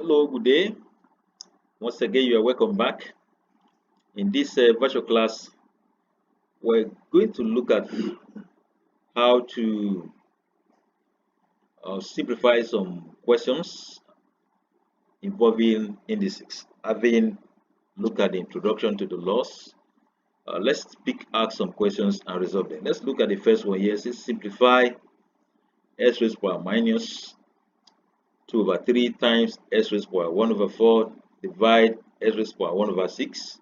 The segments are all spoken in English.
Hello, good day. Once again, you are welcome back. In this virtual class, we're going to look at how to simplify some questions involving indices. Having looked at the introduction to the laws, let's pick out some questions and resolve them. Let's look at the first one here. It says simplify s raised power minus 2 over 3 times s raised power 1 over 4 divide s raised power 1 over 6.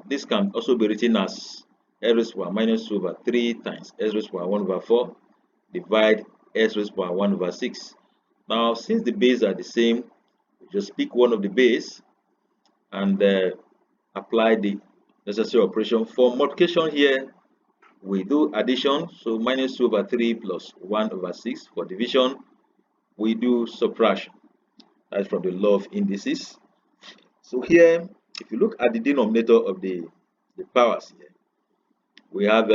This can also be written as s raised power minus 2 over 3 times s raised power 1 over 4 divide s raised power 1 over 6. Now, since the bases are the same, we just pick one of the base and apply the necessary operation. For multiplication here, we do addition, so minus 2 over 3 plus 1 over 6. For division, we do subtraction. That's from the law of indices. So here, if you look at the denominator of the powers here, we have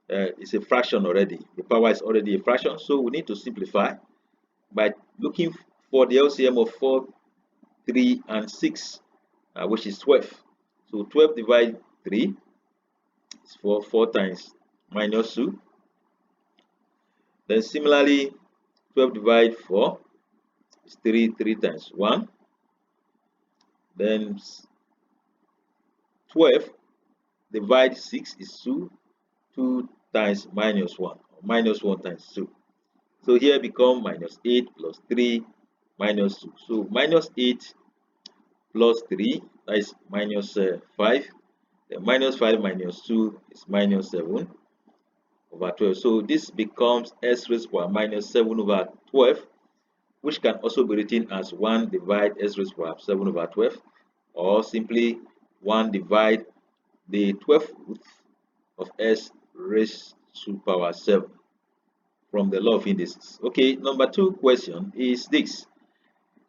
it's a fraction already. The power is already a fraction, so we need to simplify by looking for the LCM of 4, 3, and 6, which is 12. So 12 divided 3 is 4 times minus 2. Then similarly, 12 divided 4 is 3 times 1. Then 12 divided 6 is 2 times minus 1, or minus 1 times 2. So here become minus 8 plus 3 minus 2. So minus 8 plus 3, that is minus 5. Then minus 5 minus 2 is minus 7 over 12. So this becomes s raised power minus 7 over 12, which can also be written as 1 divide s raised power 7 over 12, or simply 1 divide the 12th root of s raised to power 7 from the law of indices. Okay, number 2 question is this.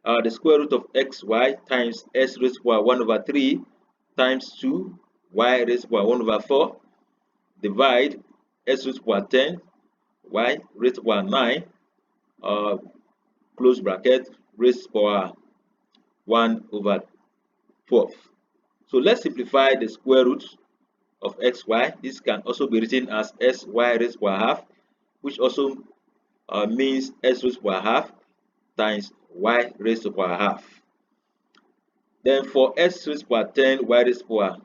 The square root of xy times s raised to power 1 over 3 times 2 y raised to power 1 over 4 divide s raised to power 10 y raised to power 9 close bracket raised to power 1 over 12. So let's simplify the square root of xy. This can also be written as sy raised to power half, which also means s raised to power half times y raised to power half. Then for s raised to power 10, y raised to power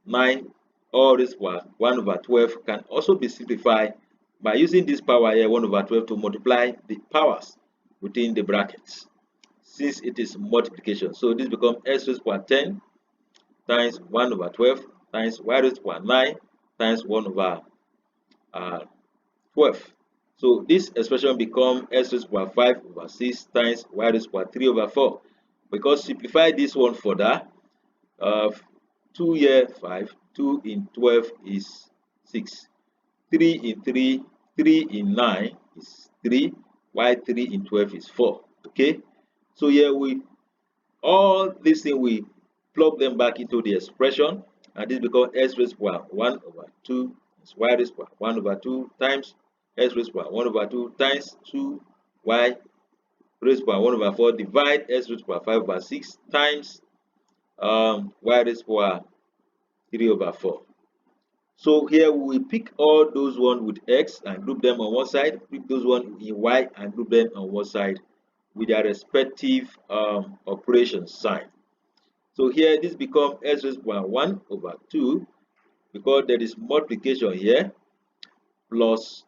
9, all raised to power 1 over 12 can also be simplified by using this power here, 1 over 12, to multiply the powers within the brackets, since it is multiplication. So this becomes s raised to power 10 times 1 over 12 times y raised to power 9 times 1 over 12. So this expression becomes s raised to power 5 over 6 times y raised to power 3 over 4. Because simplify this one further, 2 here 5, 2 in 12 is 6, 3 in 3, 3 in 9 is 3, while 3 in 12 is 4. Okay, so here all these things we plug them back into the expression, and this becomes s raised to power 1 over 2 is y raised to power 1 over 2 times s raised to power 1 over 2 times 2y raised to power 1 over 4 divide s raised to power 5 over 6 times y raised to power 3 over 4. So here we pick all those ones with x and group them on one side, pick those ones in y and group them on one side with their respective operation sign. So here this becomes s raised to power 1 over 2, because there is multiplication here, plus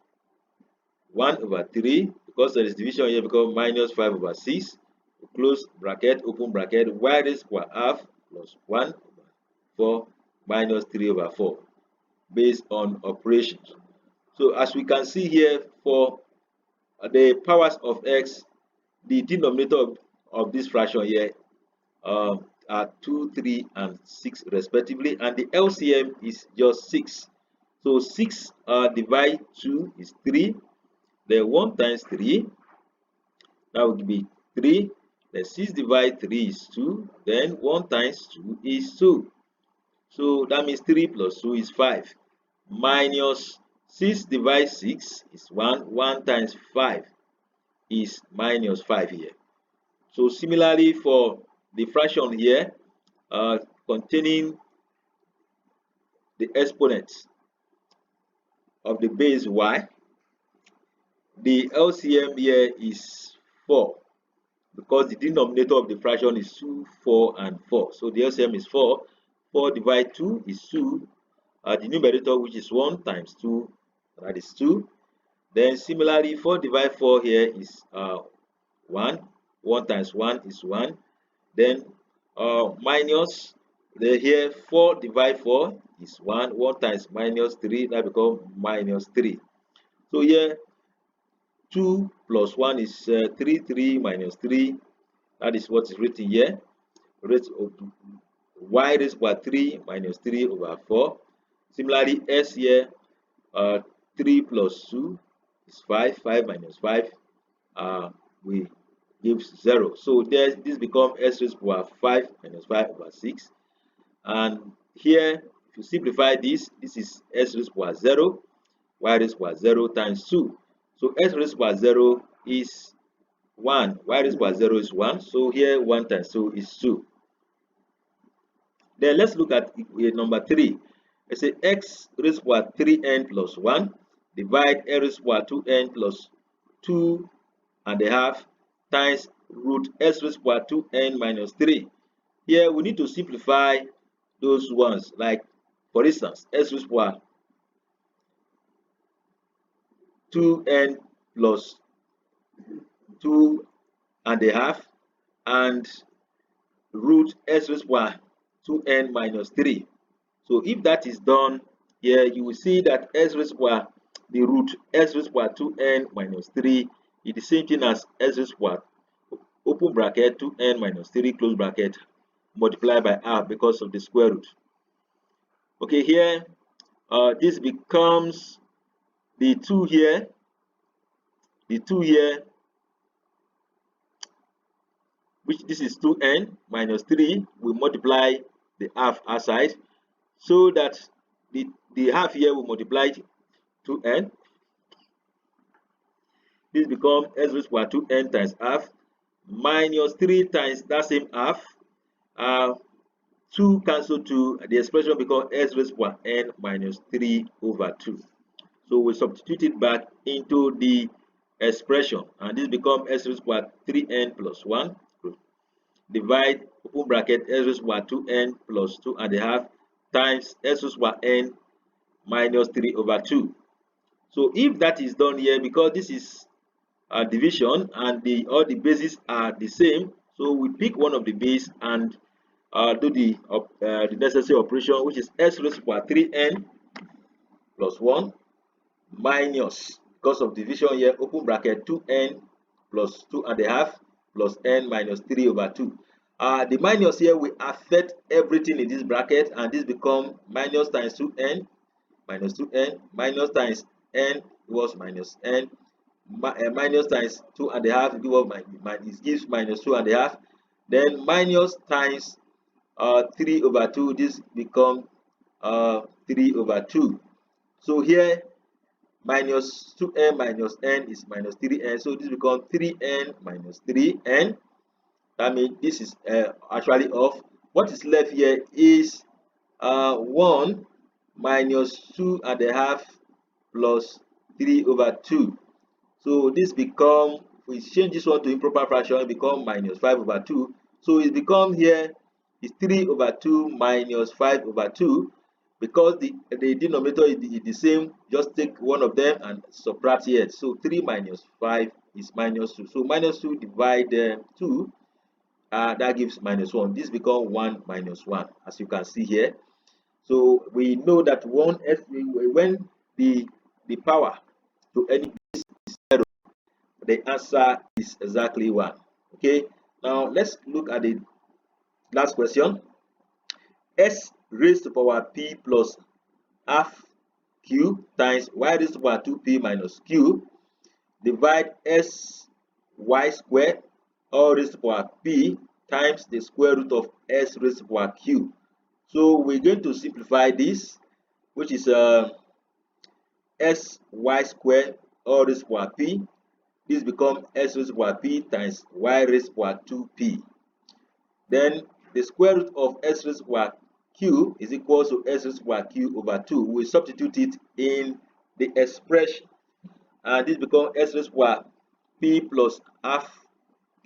1 over 3, because there is division here, becomes minus 5 over 6, close bracket, open bracket, y raised to power half plus 1 over 4 minus 3 over 4, based on operations. So as we can see here, for the powers of x, the denominator of this fraction here are 2, 3, and 6 respectively, and the LCM is just 6. So 6 divided 2 is 3, then 1 times 3, that would be 3, then 6 divided 3 is 2, then 1 times 2 is 2. So that means 3 plus 2 is 5, minus 6 divided 6 is 1, 1 times 5 is minus 5 here. So similarly for the fraction here containing the exponents of the base y, the LCM here is 4 because the denominator of the fraction is 2, 4, and 4. So the LCM is 4. 4 divided 2 is 2. The numerator, which is 1 times 2, that is 2. Then similarly, 4 divided 4 here is 1. 1 times 1 is 1. Then minus here 4 divided 4 is 1. 1 times minus 3, that becomes minus 3. So here 2 plus 1 is 3. 3 minus 3, that is what is written here. Y raised by 3 minus 3 over 4. Similarly, S here 3 plus 2 is 5. 5 minus 5 we gives 0. So there, this becomes S raised by 5 minus 5 over 6. And here, if you simplify this, this is S raised by 0, Y raised by 0 times 2. So S raised by 0 is 1, Y raised by 0 is 1. So here 1 times 2 is 2. Then let's look at number 3. Let's say x raised by 3n plus 1 divide x raised by 2n plus 2 and a half times root s raised by 2n minus 3. Here we need to simplify those ones. Like for instance, s raised by 2n plus 2 and a half and root s raised by 2n minus 3. So if that is done, here you will see that s raised by the root s raised by 2n minus 3 is the same thing as s raised by open bracket 2n minus 3 close bracket multiplied by half because of the square root. Okay, here this becomes the 2 here, which this is 2n minus 3. We multiply the half outside, so that the half here will multiply 2n. This becomes s raised by 2n times half minus 3 times that same half. 2 cancel 2, the expression becomes s raised by n minus 3 over 2. So we substitute it back into the expression, and this becomes s raised by 3n plus 1 divide open bracket s raised by 2n plus 2 and a half times s raised by n minus 3 over 2. So if that is done here, because this is division and all the bases are the same, so we pick one of the base and do the necessary operation, which is s raised by 3n plus 1 minus, because of division here, open bracket 2n plus 2 and a half plus n minus 3 over 2. The minus here will affect everything in this bracket, and this becomes minus times 2n minus 2n minus times n was minus n minus times 2 and a half give us it gives minus 2 and a half. Then minus times 3 over 2, this becomes 3 over 2. So here minus 2n minus n is minus 3n, so this becomes 3n minus 3n. That means this is actually off. What is left here is 1 minus 2 and a half plus 3 over 2. So this become, if we change this one to improper fraction, it become minus 5 over 2. So it becomes here is 3 over 2 minus 5 over 2. Because the denominator is the same, just take one of them and subtract here. So 3 minus 5 is minus 2. So minus 2 divide 2, that gives minus 1. This becomes 1 minus 1, as you can see here. So we know that when the power to any base is 0, the answer is exactly 1. Okay, now let's look at the last question. S raised to power p plus half q times y raised to power 2p minus q divide s y squared all raised to power p times the square root of s raised to power q. So we're going to simplify this, which is s y squared all raised to power p this become x raised to the power p times y raised to the power 2p. Then the square root of x raised to the power q is equal to x raised to the power q over 2. We substitute it in the expression, and this becomes x raised to the power p plus half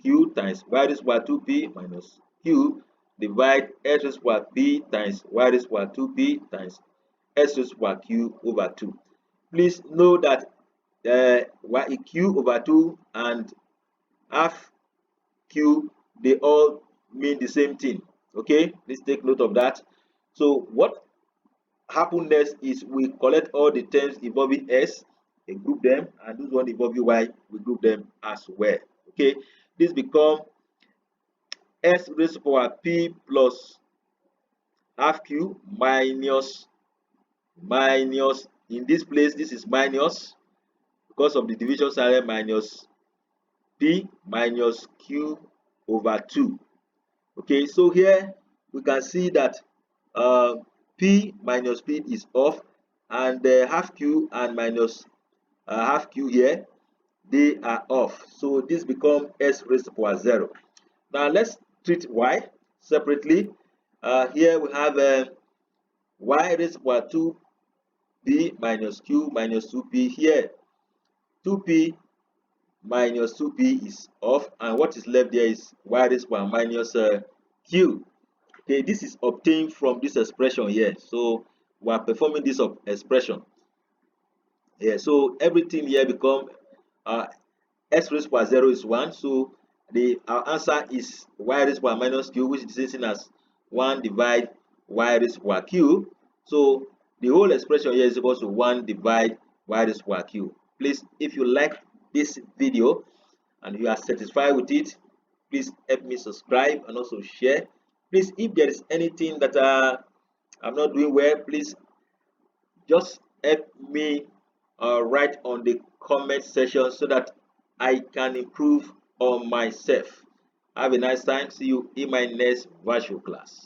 q times y raised to the power 2p minus q divide x raised to the power p times y raised to the power 2p times x raised to the power q over 2. Please know that y q over 2 and half q, they all mean the same thing. Okay, please take note of that. So what happen next is we collect all the terms involving s and group them, and this one involving y, we group them as well. Okay, this become s raised to the power p plus half q minus in this place this is minus because of the division sign, minus p minus q over 2. Okay, so here we can see that p minus p is off, and the half q and minus half q here, they are off. So this become s raised to the power 0. Now let's treat y separately. Here we have y raised to the power 2p minus q minus 2p. Here 2p minus 2p is off, and what is left there is y raised to the power minus q. Okay, this is obtained from this expression here. So we are performing this expression here. So everything here become x raised to the power 0 is 1. So our answer is y raised to the power minus q, which is the same as 1 divide y raised to the power q. So the whole expression here is equal to 1 divide y raised to the power q. Please, if you like this video and you are satisfied with it, please help me subscribe and also share. Please, if there is anything that I'm not doing well, please just help me write on the comment section so that I can improve on myself. Have a nice time. See you in my next virtual class.